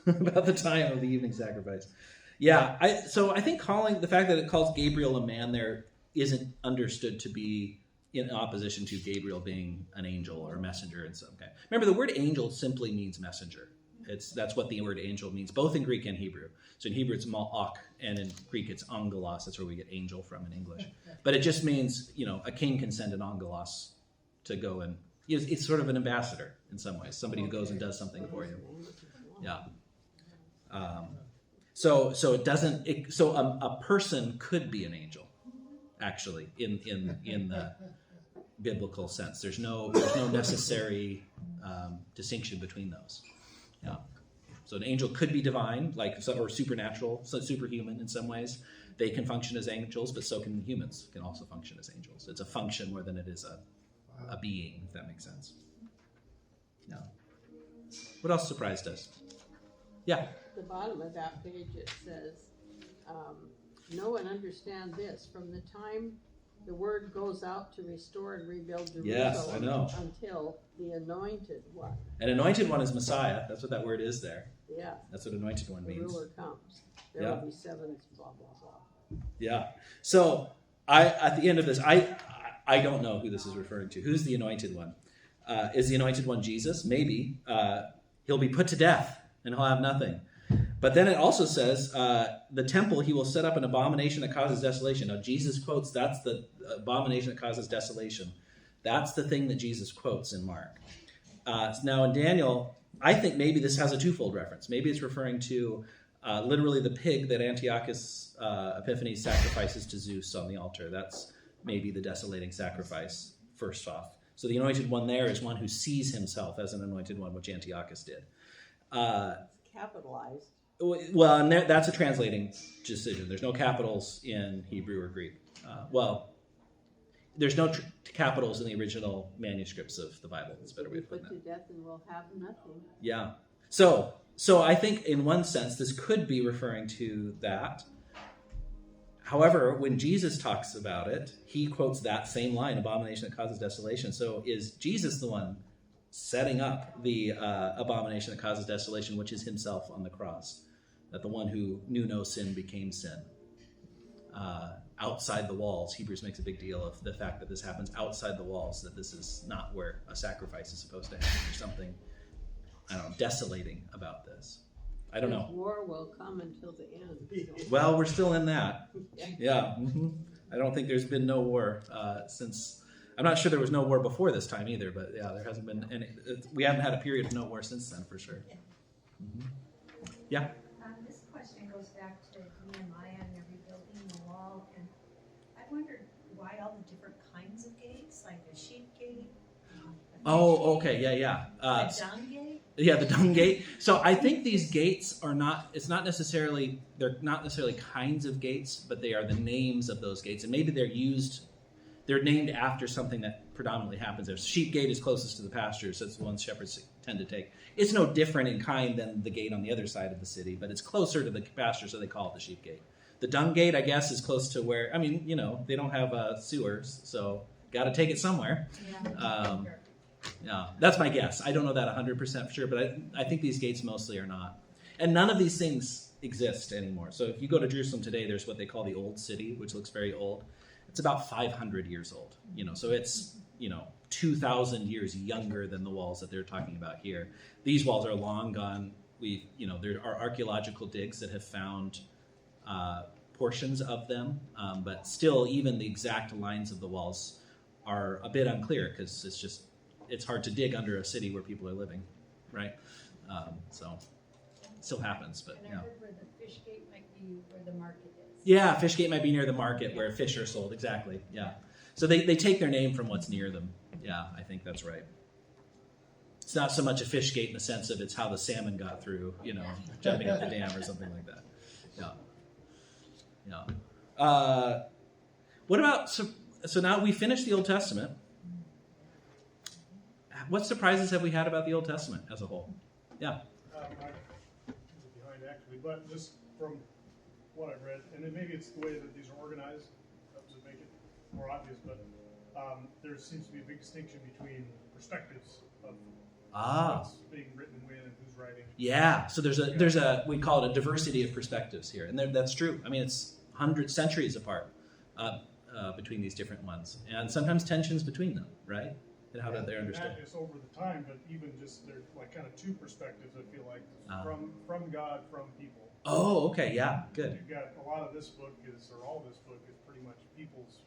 about the time of the evening sacrifice. Yeah, I think calling the fact that it calls Gabriel a man there isn't understood to be in opposition to Gabriel being an angel or a messenger in some kind. Remember, the word angel simply means messenger. That's what the word angel means, both in Greek and Hebrew. So in Hebrew it's malach, and in Greek it's angelos. That's where we get angel from in English. But it just means, a king can send an angelos to go and it's sort of an ambassador in some ways, somebody who goes and does something for you. Yeah. So it doesn't. A person could be an angel, actually, in the biblical sense. There's no necessary distinction between those. Yeah. So an angel could be divine, or supernatural, so superhuman in some ways. They can function as angels, but so can humans. Can also function as angels. It's a function more than it is a being, if that makes sense. Yeah. What else surprised us? Yeah. The bottom of that page, it says, know and understand this, from the time the word goes out to restore and rebuild Jerusalem, Yes, I know. until the anointed one. An anointed one is Messiah. That's what that word is there. Yeah, That's what anointed one the means. ruler comes. There Yeah. will be seven, blah, blah, blah. Yeah. So at the end of this, I don't know who this is referring to. Who's the anointed one? Is the anointed one Jesus? Maybe. He'll be put to death and he'll have nothing. But then it also says, the temple, he will set up an abomination that causes desolation. Now, Jesus quotes, that's the abomination that causes desolation. That's the thing that Jesus quotes in Mark. Now, in Daniel, I think maybe this has a twofold reference. Maybe it's referring to literally the pig that Antiochus Epiphanes sacrifices to Zeus on the altar. That's maybe the desolating sacrifice, first off. So the anointed one there is one who sees himself as an anointed one, which Antiochus did. Capitalized. Well, and that's a translating decision. There's no capitals in Hebrew or Greek. There's no capitals in the original manuscripts of the Bible. That's a better way of putting Put that. to death and we'll have nothing. Yeah. So I think in one sense this could be referring to that. However, when Jesus talks about it, he quotes that same line, abomination that causes desolation. So is Jesus the one setting up the abomination that causes desolation, which is himself on the cross? That the one who knew no sin became sin. Outside the walls, Hebrews makes a big deal of the fact that this happens outside the walls, that this is not where a sacrifice is supposed to happen. There's something, desolating about this. I don't know. War will come until the end. Well, we're still in that. Yeah. Mm-hmm. I don't think there's been no war since. I'm not sure there was no war before this time either, but yeah, there hasn't been any. We haven't had a period of no war since then, for sure. Mm-hmm. Yeah. This question goes back to Nehemiah and they're rebuilding the wall, and I wondered why all the different kinds of gates, like the sheep gate. Oh, okay. Yeah. The dung gate. Yeah, the dung gate. So I think these gates are they're not necessarily kinds of gates, but they are the names of those gates. And maybe they're named after something that predominantly happens there. Sheep gate is closest to the pastures. That's the ones shepherds tend to take. It's no different in kind than the gate on the other side of the city, but it's closer to the pasture, so they call it the sheep gate. The dung gate, I guess, is close to where, they don't have sewers, so got to take it somewhere. Yeah, that's my guess. I don't know that 100% for sure, but I think these gates mostly are not. And none of these things exist anymore. So if you go to Jerusalem today, there's what they call the Old City, which looks very old. It's about 500 years old. So it's 2,000 years younger than the walls that they're talking about here. These walls are long gone. There are archaeological digs that have found portions of them, but still, even the exact lines of the walls are a bit unclear because it's hard to dig under a city where people are living, right? So it still happens, but And I heard where the fish gate might be where the market is. yeah, Fishgate might be near the market where fish are sold. Exactly. Yeah. So they take their name from what's near them. Yeah, I think that's right. It's not so much a fish gate in the sense of it's how the salmon got through, jumping up the dam or something like that. Yeah. What about so now we finished the Old Testament. What surprises have we had about the Old Testament as a whole? Yeah. Behind actually, but just from what I've read, and then maybe it's the way that these are organized to make it more obvious, but there seems to be a big distinction between perspectives of what's being written when and who's writing. Yeah, so there's a we call it a diversity of perspectives here, and that's true. I mean, it's centuries apart between these different ones, and sometimes tensions between them, right? And how do they understand? Not just over the time, but even just they're like kind of two perspectives. I feel like from God, from people. Oh, okay, yeah, good. You've got a lot of this book is, or all this book is pretty much people's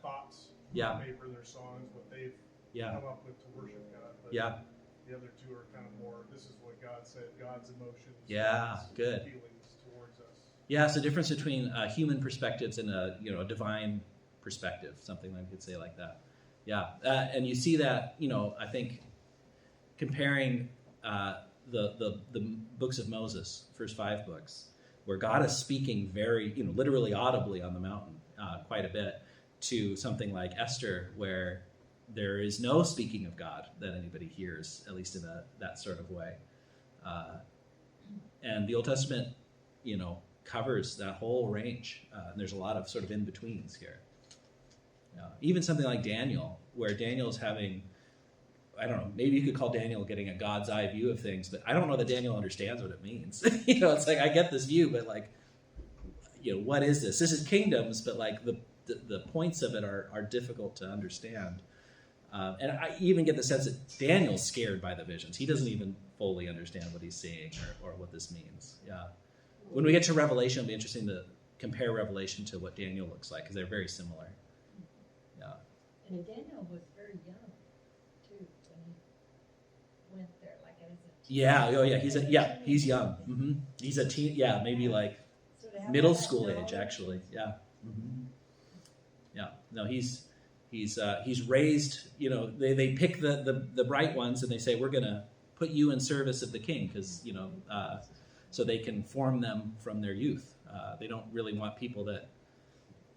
thoughts Yeah. on paper, their songs, what they've Yeah. come up with to worship God. But Yeah. the other two are kind of more, this is what God said, God's emotions, Yeah, God's good. feelings towards us. Yeah, it's the difference between human perspectives and a divine perspective, something I could say like that. Yeah, and you see that I think comparing the books of Moses, first 5 books, where God is speaking very literally audibly on the mountain quite a bit, to something like Esther, where there is no speaking of God that anybody hears, at least in that sort of way. And the Old Testament, covers that whole range. And there's a lot of sort of in-betweens here. Even something like Daniel, where Daniel's having, I don't know, maybe you could call Daniel getting a God's eye view of things, but I don't know that Daniel understands what it means. It's like, I get this view, but like, what is this? This is kingdoms, but like the points of it are difficult to understand. And I even get the sense that Daniel's scared by the visions. He doesn't even fully understand what he's seeing or what this means. Yeah. When we get to Revelation, it'll be interesting to compare Revelation to what Daniel looks like, because they're very similar. Yeah. And Daniel was very young, too, when he went there, like as a teen. Yeah. Oh, yeah. He's young. Mm-hmm. He's a teen. Yeah, maybe like So to have middle that school knowledge- age, actually. Yeah. Mm-hmm. Yeah. No, he's raised. They pick the bright ones, and they say, we're going to put you in service of the king, because so they can form them from their youth. They don't really want people that,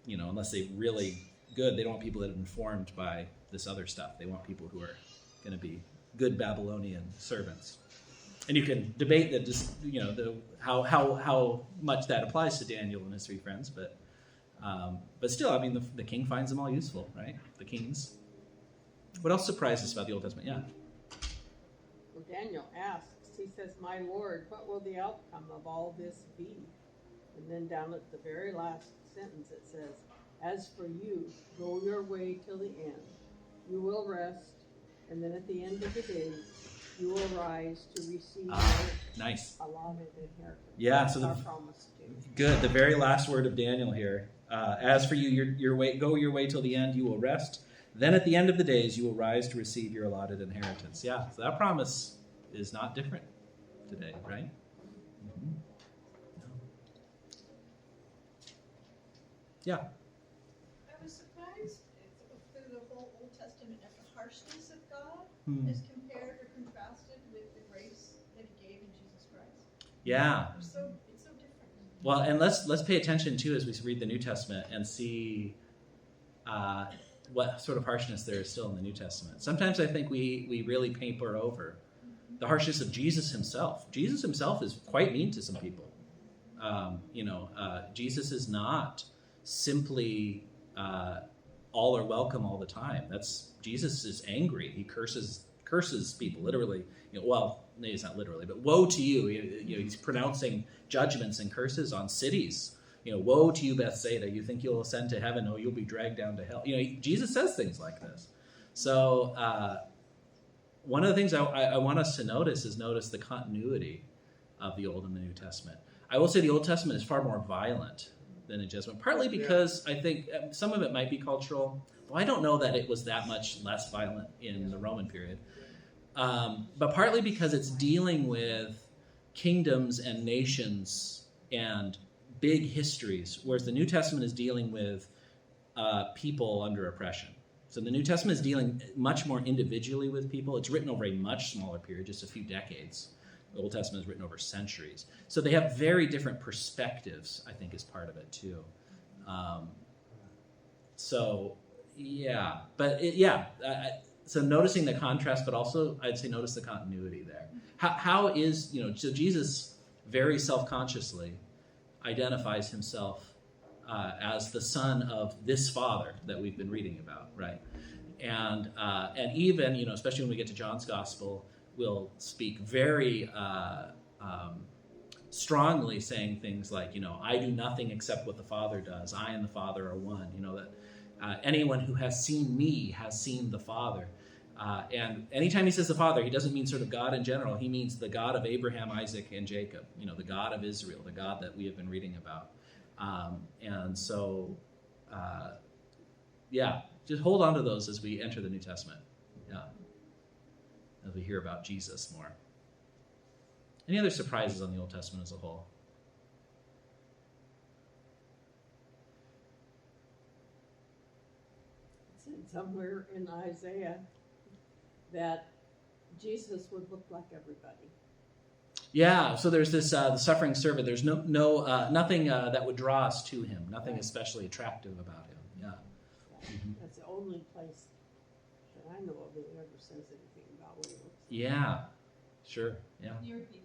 unless they're really good, they don't want people that have been formed by this other stuff. They want people who are going to be good Babylonian servants. And you can debate that, just how much that applies to Daniel and his 3 friends, but still, I mean, the king finds them all useful, right? The kings. What else surprised us about the Old Testament? Yeah. Well, Daniel asks, he says, "My Lord, what will the outcome of all this be?" And then down at the very last sentence it says, "As for you, go your way till the end. You will rest, and then at the end of the days, you will rise to receive your Nice. allotted inheritance." Yeah, That's so our promise to you. Good. The very last word of Daniel here. As for you, go your way till the end, you will rest. Then at the end of the days, you will rise to receive your allotted inheritance. Yeah, so that promise is not different today, right? Mm-hmm. Yeah. I was surprised through the whole Old Testament at the harshness of God as compared or contrasted with the grace that He gave in Jesus Christ. Yeah. It's so different. Well, and let's pay attention too as we read the New Testament and see what sort of harshness there is still in the New Testament. Sometimes I think we really paper over the harshness of Jesus himself. Jesus himself is quite mean to some people. Jesus is not simply all are welcome all the time. Jesus is angry. He curses people literally. Well, maybe it's not literally, but woe to you. He's pronouncing judgments and curses on cities. Woe to you, Bethsaida. You think you'll ascend to heaven? No, you'll be dragged down to hell. Jesus says things like this. So one of the things I want us to notice is the continuity of the Old and the New Testament. I will say the Old Testament is far more violent than the New Testament, partly because I think some of it might be cultural. Well, I don't know that it was that much less violent in the Roman period. But partly because it's dealing with kingdoms and nations and big histories, whereas the New Testament is dealing with people under oppression. So the New Testament is dealing much more individually with people. It's written over a much smaller period, just a few decades. The Old Testament is written over centuries. So they have very different perspectives, I think, is part of it too. So noticing the contrast, but also I'd say notice the continuity there. How is, so Jesus very self-consciously identifies himself as the son of this Father that we've been reading about, right? And even, especially when we get to John's Gospel, will speak very strongly, saying things like, I do nothing except what the Father does. I and the Father are one. That anyone who has seen me has seen the Father. And anytime he says the Father, he doesn't mean sort of God in general. He means the God of Abraham, Isaac, and Jacob, the God of Israel, the God that we have been reading about. And so, just hold on to those as we enter the New Testament. Yeah. As we hear about Jesus more. Any other surprises on the Old Testament as a whole? It's in somewhere in Isaiah that Jesus would look like everybody. Yeah, so there's this the suffering servant. There's nothing that would draw us to him. Nothing especially attractive about him. Yeah. That's the only place that I know of that ever says anything about what he looks like. Yeah, sure. Yeah. Can you repeat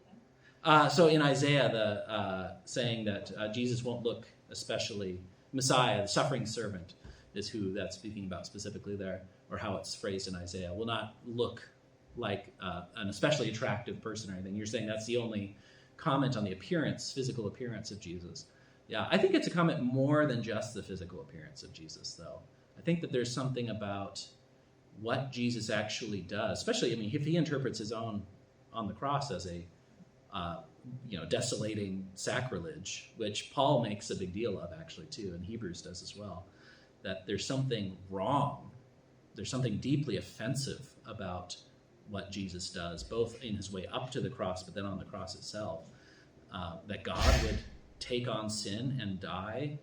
that? So in Isaiah, the saying that Jesus won't look especially, Messiah, the suffering servant, is who that's speaking about specifically there, or how it's phrased in Isaiah, will not look like an especially attractive person or anything. You're saying that's the only comment on the appearance, physical appearance of Jesus. Yeah, I think it's a comment more than just the physical appearance of Jesus, though. I think that there's something about what Jesus actually does, especially, if he interprets his own on the cross as a desolating sacrilege, which Paul makes a big deal of, actually, too, and Hebrews does as well, that there's something wrong, there's something deeply offensive about what Jesus does, both in his way up to the cross, but then on the cross itself, that God would take on sin and die,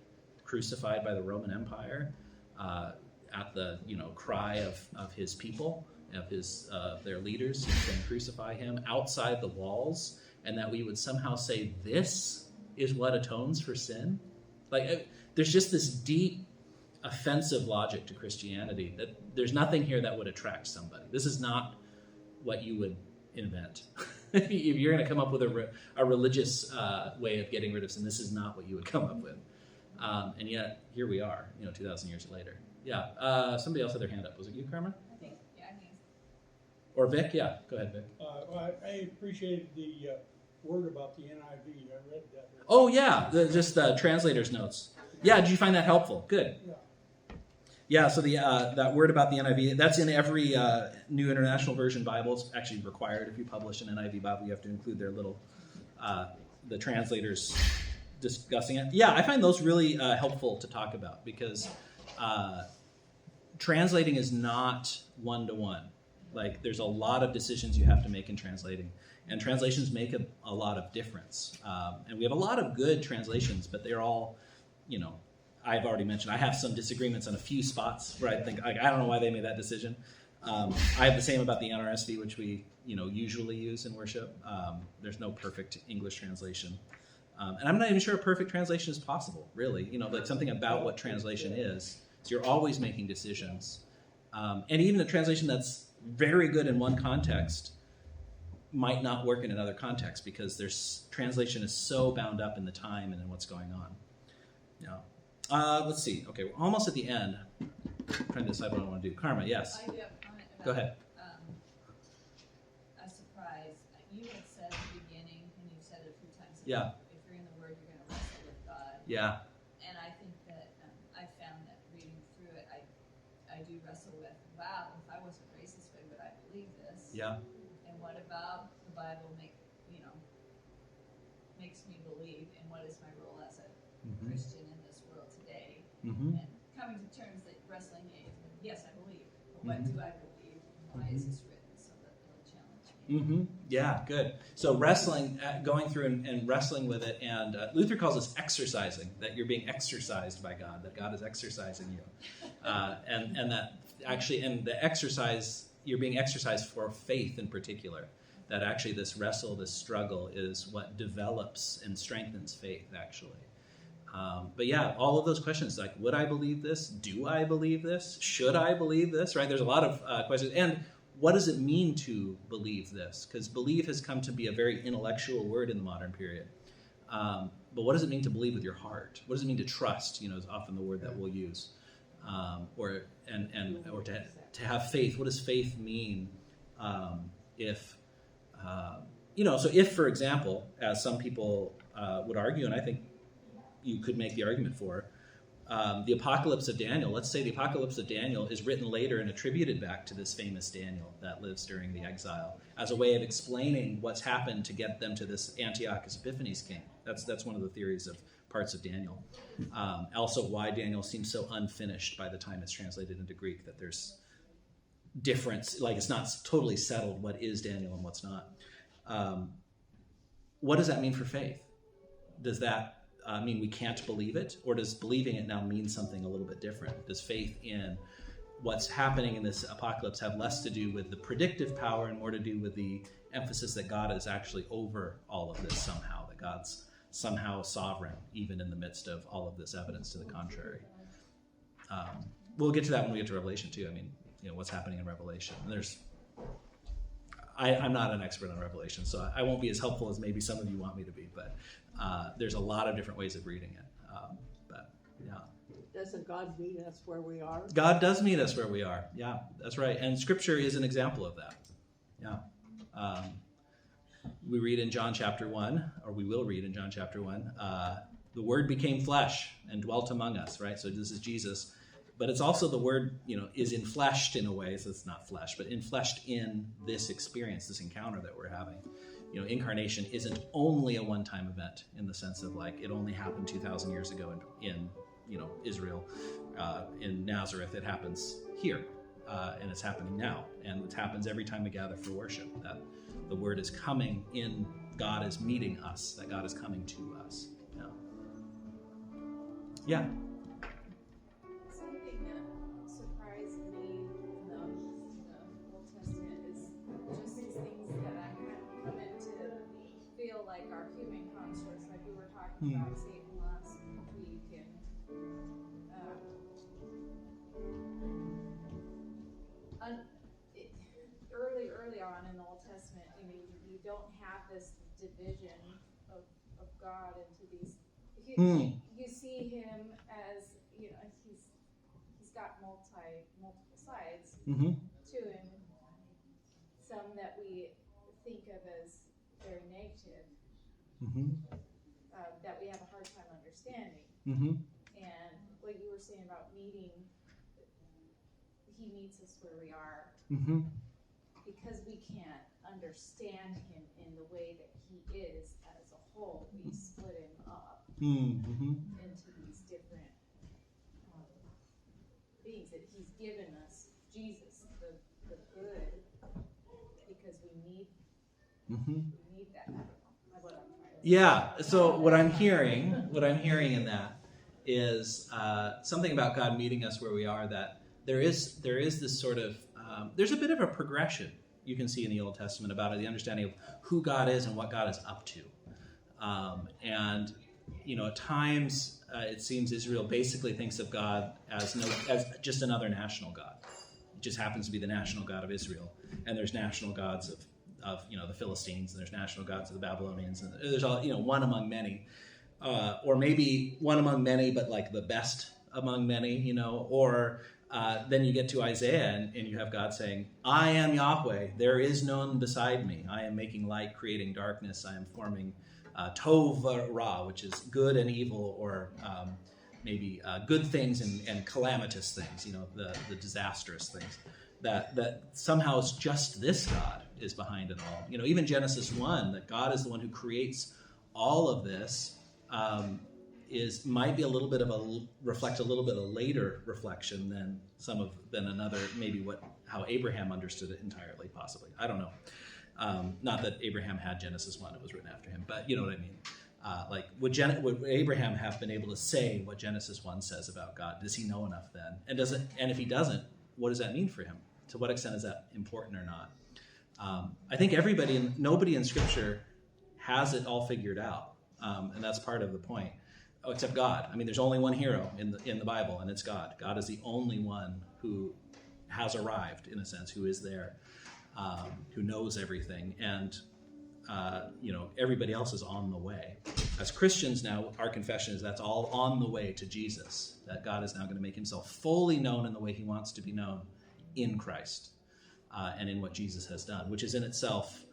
crucified by the Roman Empire, at the cry of his people, of their leaders, and crucify him outside the walls, and that we would somehow say this is what atones for sin. There's just this deep offensive logic to Christianity that there's nothing here that would attract somebody. This is not what you would invent. If you're going to come up with a religious way of getting rid of sin, this is not what you would come up with. And yet, here we are, 2,000 years later. Yeah, somebody else had their hand up. Was it you, Carmen? I think. Or Vic? Yeah, go ahead, Vic. I appreciated the word about the NIV. I read that. Oh, yeah, just the translator's notes. Yeah, did you find that helpful? Good. Yeah. Yeah, so that word about the NIV, that's in every New International Version Bible. It's actually required. If you publish an NIV Bible, you have to include their little, the translators discussing it. Yeah, I find those really helpful to talk about, because translating is not one-to-one. There's a lot of decisions you have to make in translating, and translations make a lot of difference. And we have a lot of good translations, but they're all, I've already mentioned, I have some disagreements on a few spots where I think, I don't know why they made that decision. I have the same about the NRSV, which we, usually use in worship. There's no perfect English translation. And I'm not even sure a perfect translation is possible, really. Something about what translation is. So you're always making decisions. And even a translation that's very good in one context might not work in another context, because translation is so bound up in the time and in what's going on. Yeah. Let's see. Okay, we're almost at the end. I'm trying to decide what I want to do. Karma, yes. I do have a comment about Go ahead. A surprise. You had said at the beginning, and you've said it a few times. Yeah. If you're in the Word, you're going to wrestle with God. Yeah. And I think that I found that reading through it, I do wrestle with, wow, if I wasn't raised this way, would I believe this? Yeah. And what about the Bible makes me believe, and what is my role as a Christian in this world today? Mm-hmm. And coming to terms that wrestling is, yes, I believe, but what do I believe? And why is this written? So that it'll challenge me. Mm-hmm. Yeah, good. So wrestling, going through and wrestling with it, and Luther calls this exercising, that you're being exercised by God, that God is exercising you. And that actually, and the exercise, you're being exercised for faith in particular, that actually this wrestle, this struggle is what develops and strengthens faith, actually. But yeah, all of those questions, like, would I believe this? Do I believe this? Should I believe this? Right? There's a lot of questions. And what does it mean to believe this? Because believe has come to be a very intellectual word in the modern period. but what does it mean to believe with your heart? What does it mean to trust? Is often the word that we'll use, or to have faith. What does faith mean? So if, for example, as some people would argue, and I think you could make the argument for, the Apocalypse of Daniel, let's say the Apocalypse of Daniel is written later and attributed back to this famous Daniel that lives during the exile as a way of explaining what's happened to get them to this Antiochus Epiphanes king. That's one of the theories of parts of Daniel. Also why Daniel seems so unfinished by the time it's translated into Greek, that there's difference, like it's not totally settled what is Daniel and what's not. What does that mean for faith? Does that mean we can't believe it? Or does believing it now mean something a little bit different? Does faith in what's happening in this apocalypse have less to do with the predictive power and more to do with the emphasis that God is actually over all of this somehow, that God's somehow sovereign, even in the midst of all of this evidence to the contrary? We'll get to that when we get to Revelation too. I mean, what's happening in Revelation. I'm not an expert on Revelation, so I won't be as helpful as maybe some of you want me to be, but there's a lot of different ways of reading it. Doesn't God meet us where we are? God does meet us where we are. Yeah, that's right. And Scripture is an example of that. Yeah. We read in John chapter 1, or we will read in John chapter 1, the Word became flesh and dwelt among us, right? So this is Jesus. But it's also the Word, is infleshed in a way, so it's not flesh, but infleshed in this experience, this encounter that we're having. Incarnation isn't only a one-time event in the sense of like it only happened 2,000 years ago in Israel, in Nazareth. It happens here, and it's happening now, and it happens every time we gather for worship. That the Word is coming in, God is meeting us, that God is coming to us. Yeah. Something that surprised me in the Old Testament is just these things that I'm kind of coming to feel like are human constructs, like we were talking about Satan last week, and early on in the Old Testament, you don't have this division of God into these. You see him as he's got multiple sides to him. Some that we think of as very negative, that we have a hard time understanding. And what you were saying about meeting, he meets us where we are, because we can't understand him in the way that he is as a whole. We split him up into these different beings that he's given us. Jesus, the good, because we need that. I don't know what I'm trying to say. Yeah. So what I'm hearing in that is something about God meeting us where we are. That there is this sort of there's a bit of a progression you can see in the Old Testament about it, the understanding of who God is and what God is up to. And at times it seems Israel basically thinks of God as just another national God. It just happens to be the national God of Israel, and there's national gods of the Philistines, and there's national gods of the Babylonians, and there's all one among many, or maybe one among many, but like the best among many, or. Then you get to Isaiah and you have God saying, I am Yahweh, there is none beside me. I am making light, creating darkness. I am forming Tov Ra, which is good and evil, or maybe good things and calamitous things, the disastrous things. That somehow it's just this God is behind it all. Even Genesis 1, that God is the one who creates all of this, might be reflect a little bit of later reflection than another, maybe how Abraham understood it entirely, possibly. I don't know. Not that Abraham had Genesis 1, it was written after him, but you know what I mean. Would Abraham have been able to say what Genesis 1 says about God? Does he know enough then? And if he doesn't, what does that mean for him? To what extent is that important or not? I think nobody in Scripture has it all figured out, and that's part of the point. Oh, except God. I mean, there's only one hero in the Bible, and it's God. God is the only one who has arrived, in a sense, who is there, who knows everything. And everybody else is on the way. As Christians now, our confession is that's all on the way to Jesus, that God is now going to make himself fully known in the way he wants to be known in Christ and in what Jesus has done, which is in itself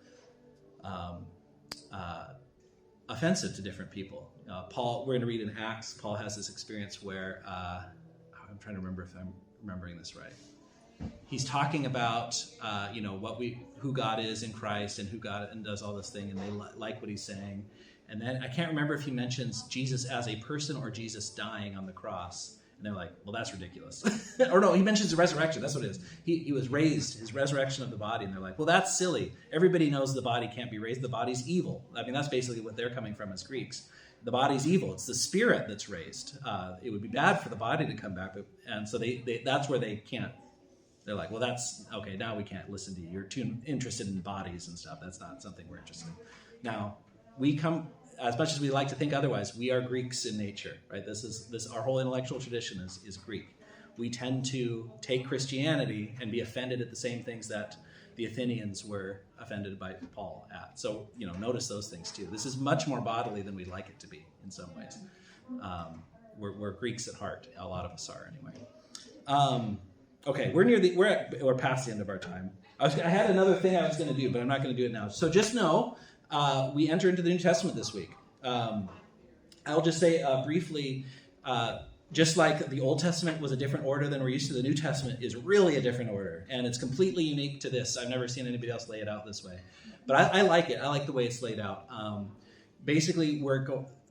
offensive to different people. Paul, we're going to read in Acts, Paul has this experience where, I'm trying to remember if I'm remembering this right. He's talking about, who God is in Christ and who God and does all this thing, and they like what he's saying. And then I can't remember if he mentions Jesus as a person or Jesus dying on the cross. And they're like, well, that's ridiculous. Or no, he mentions the resurrection. That's what it is. He was raised, his resurrection of the body. And they're like, well, that's silly. Everybody knows the body can't be raised. The body's evil. I mean, that's basically what they're coming from as Greeks. The body's evil. It's the spirit that's raised. It would be bad for the body to come back. And so that's where they can't. They're like, well, that's okay. Now we can't listen to you. You're too interested in bodies and stuff. That's not something we're interested in. Now, we come, as much as we like to think otherwise, we are Greeks in nature, right? Our whole intellectual tradition is Greek. We tend to take Christianity and be offended at the same things that the Athenians were offended by Paul at. So, notice those things too. This is much more bodily than we'd like it to be in some ways. We're Greeks at heart. A lot of us are anyway. Okay, we're past the end of our time. I had another thing I was going to do, but I'm not going to do it now. So just know, we enter into the New Testament this week. I'll just say briefly, just like the Old Testament was a different order than we're used to, the New Testament is really a different order, and it's completely unique to this. I've never seen anybody else lay it out this way. But I like it. I like the way it's laid out. Basically,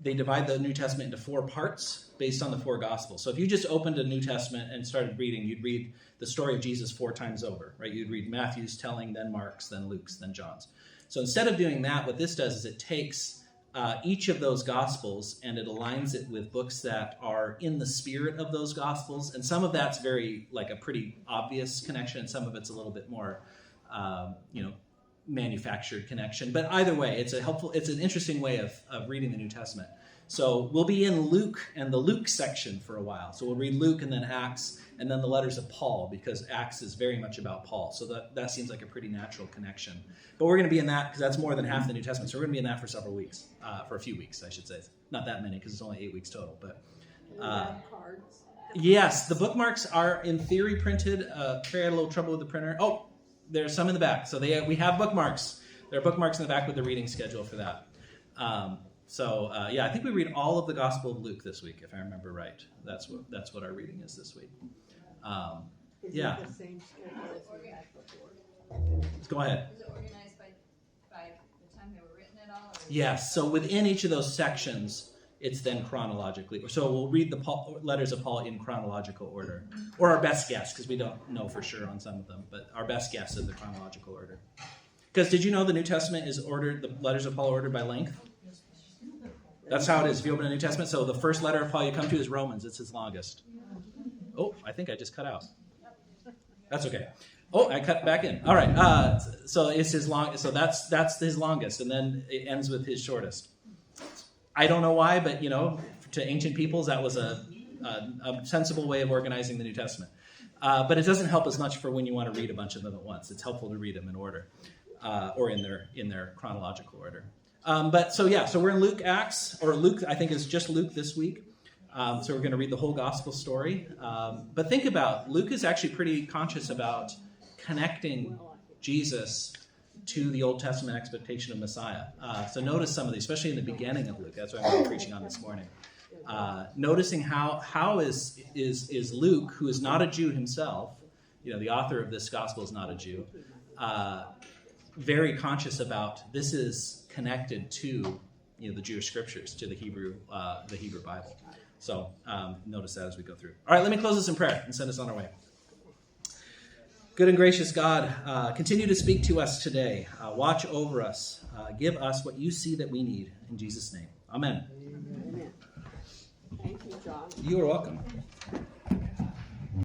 they divide the New Testament into 4 parts based on the 4 Gospels. So if you just opened a New Testament and started reading, you'd read the story of Jesus 4 times over, right? You'd read Matthew's telling, then Mark's, then Luke's, then John's. So instead of doing that, what this does is it takes each of those Gospels and it aligns it with books that are in the spirit of those Gospels. And some of that's very, like a pretty obvious connection, and some of it's a little bit more, manufactured connection. But either way, it's an interesting way of reading the New Testament. So we'll be in Luke and the Luke section for a while. So we'll read Luke and then Acts and then the letters of Paul, because Acts is very much about Paul. So that seems like a pretty natural connection. But we're going to be in that because that's more than half the New Testament. So we're going to be in that for several weeks, for a few weeks, I should say. Not that many because it's only 8 weeks total. But cards. Yes, the bookmarks are in theory printed. Carrie had a little trouble with the printer. Oh, there's some in the back. So we have bookmarks. There are bookmarks in the back with the reading schedule for that. I think we read all of the Gospel of Luke this week, if I remember right. That's what our reading is this week. Is yeah. it the same schedule as we had before? Go ahead. Is it organized by the time they were written at all? Yes. So within each of those sections, it's then chronologically. So we'll read the letters of Paul in chronological order, or our best guess, because we don't know for sure on some of them, but our best guess is the chronological order. Because did you know the New Testament is ordered, the letters of Paul are ordered by length? That's how it is if you open a New Testament. So the first letter of Paul you come to is Romans. It's his longest. Oh, I think I just cut out. That's okay. Oh, I cut back in. All right. So it's his long. So that's his longest, and then it ends with his shortest. I don't know why, but to ancient peoples that was a sensible way of organizing the New Testament. But it doesn't help as much for when you want to read a bunch of them at once. It's helpful to read them in order, or in their chronological order. So we're in Luke, Acts, or Luke. I think is just Luke this week. So we're going to read the whole gospel story. But think about, Luke is actually pretty conscious about connecting Jesus to the Old Testament expectation of Messiah. So notice some of these, especially in the beginning of Luke. That's what I'm going to be preaching on this morning. Noticing how is Luke, who is not a Jew himself, the author of this gospel is not a Jew, very conscious about this is connected to the Jewish scriptures, to the Hebrew Bible. So notice that as we go through. All right, let me close this in prayer and send us on our way. Good and gracious God, continue to speak to us today. Watch over us. Give us what you see that we need. In Jesus' name. Amen. Amen. Thank you, John. You are welcome.